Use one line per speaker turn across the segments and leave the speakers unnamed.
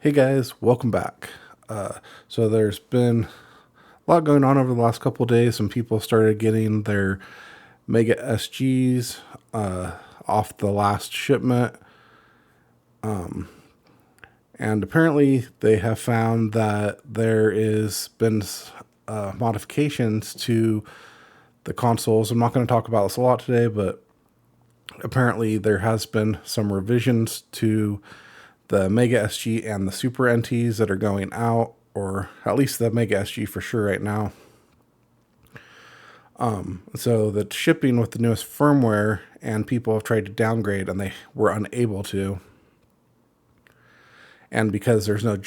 Hey guys, welcome back. So there's been a lot going on over the last couple of days. Some people started getting their Mega SGs off the last shipment, and apparently they have found that there is been modifications to the consoles. I'm not going to talk about this a lot today, but apparently there has been some revisions to the Mega SG and the Super NTs that are going out, or at least the Mega SG for sure right now. So the shipping with the newest firmware, and people have tried to downgrade and they were unable to. And because there hasn't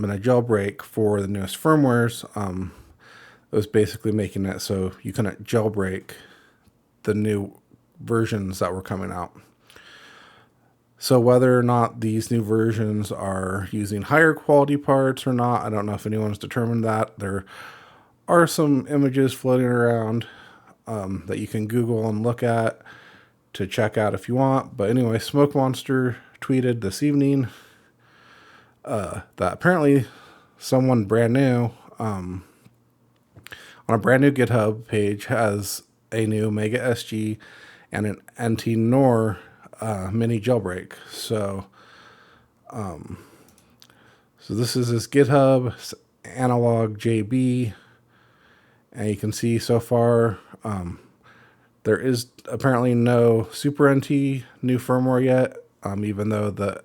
been a jailbreak for the newest firmwares, it was basically making it so you couldn't jailbreak the new versions that were coming out. So whether or not these new versions are using higher quality parts or not, I don't know if anyone's determined that. There are some images floating around that you can Google and look at to check out if you want. But anyway, Smoke Monster tweeted this evening that apparently someone brand new on a brand new GitHub page has a new Mega SG and an NT Noir mini jailbreak. So this is his GitHub Analogue JB, and you can see so far there is apparently no Super NT new firmware yet, even though the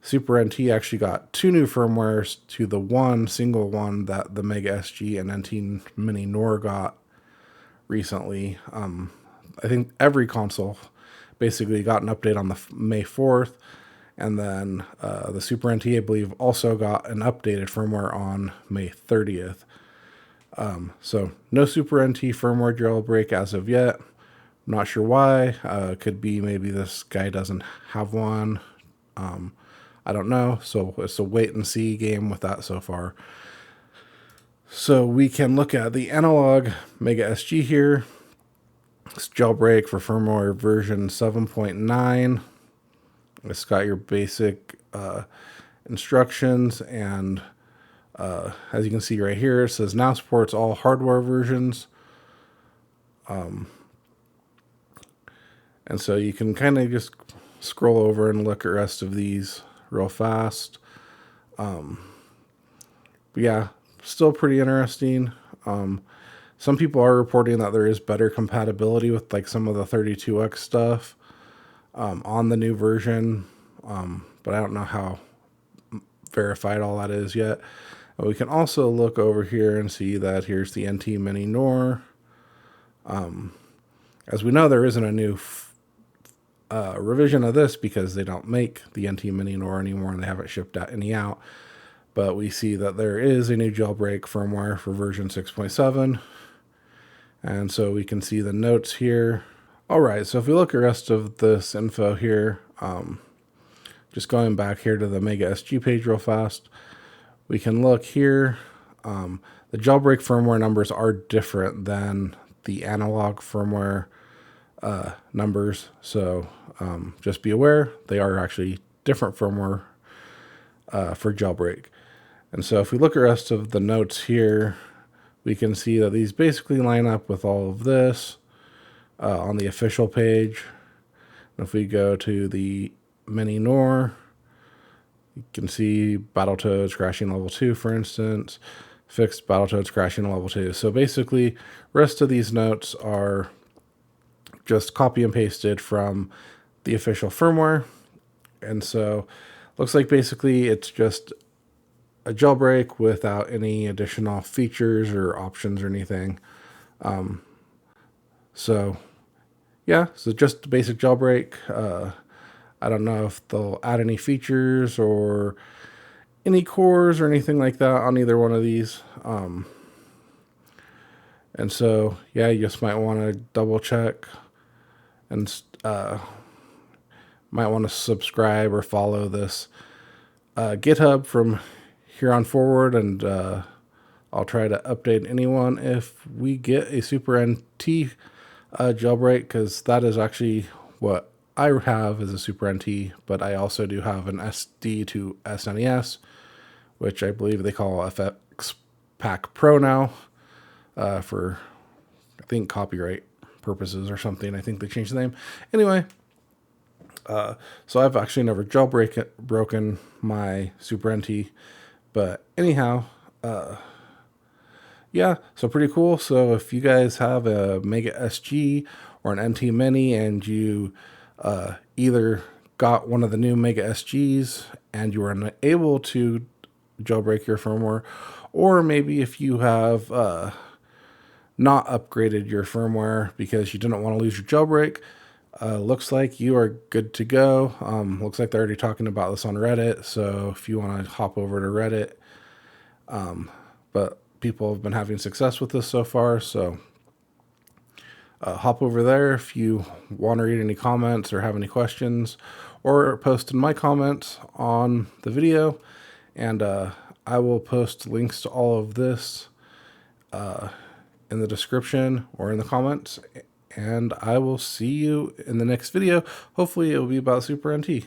Super NT actually got two new firmwares to the one single one that the Mega SG and NT Mini Noir got recently. I think every console basically got an update on the May 4th, and then the Super NT, I believe, also got an updated firmware on May 30th. So no Super NT firmware jailbreak as of yet. I'm not sure why. Could be maybe this guy doesn't have one. I don't know. So it's a wait and see game with that so far. So we can look at the Analogue Mega SG here. It's jailbreak for firmware version 7.9. It's got your basic instructions, and as you can see right here, it says now supports all hardware versions. And so you can kind of just scroll over and look at the rest of these real fast. But yeah, still pretty interesting. Some people are reporting that there is better compatibility with like some of the 32X stuff on the new version, but I don't know how verified all that is yet. We can also look over here and see that here's the NT Mini Noir. As we know, there isn't a new revision of this because they don't make the NT Mini Noir anymore and they haven't shipped any out. But we see that there is a new jailbreak firmware for version 6.7. And so we can see the notes here. All right, so if we look at the rest of this info here, just going back here to the Mega SG page real fast, we can look here. The jailbreak firmware numbers are different than the Analogue firmware numbers. So just be aware, they are actually different firmware for jailbreak. And so if we look at the rest of the notes here, we can see that these basically line up with all of this on the official page. And if we go to the Mini Noir, you can see Battletoads crashing level 2, for instance, fixed Battletoads crashing level 2. So basically, rest of these notes are just copy and pasted from the official firmware. And so looks like basically it's just a jailbreak without any additional features or options or anything. So yeah, so just a basic jailbreak. I don't know if they'll add any features or any cores or anything like that on either one of these. And so yeah, you just might want to double check and might want to subscribe or follow this GitHub from here on forward, and I'll try to update anyone if we get a Super NT jailbreak, because that is actually what I have is a Super NT, but I also do have an SD to SNES, which I believe they call FX Pack Pro now, for, I think, copyright purposes or something. I think they changed the name. Anyway, so I've actually never broken my Super NT, but anyhow, yeah, so pretty cool. So if you guys have a Mega SG or an NT Mini and you either got one of the new Mega SGs and you were unable to jailbreak your firmware, or maybe if you have not upgraded your firmware because you didn't want to lose your jailbreak, looks like you are good to go. Looks like they're already talking about this on Reddit, so if you want to hop over to Reddit, but people have been having success with this so far, so hop over there if you want to read any comments or have any questions, or post in my comments on the video, and I will post links to all of this in the description or in the comments, and I will see you in the next video. Hopefully it will be about Super NT.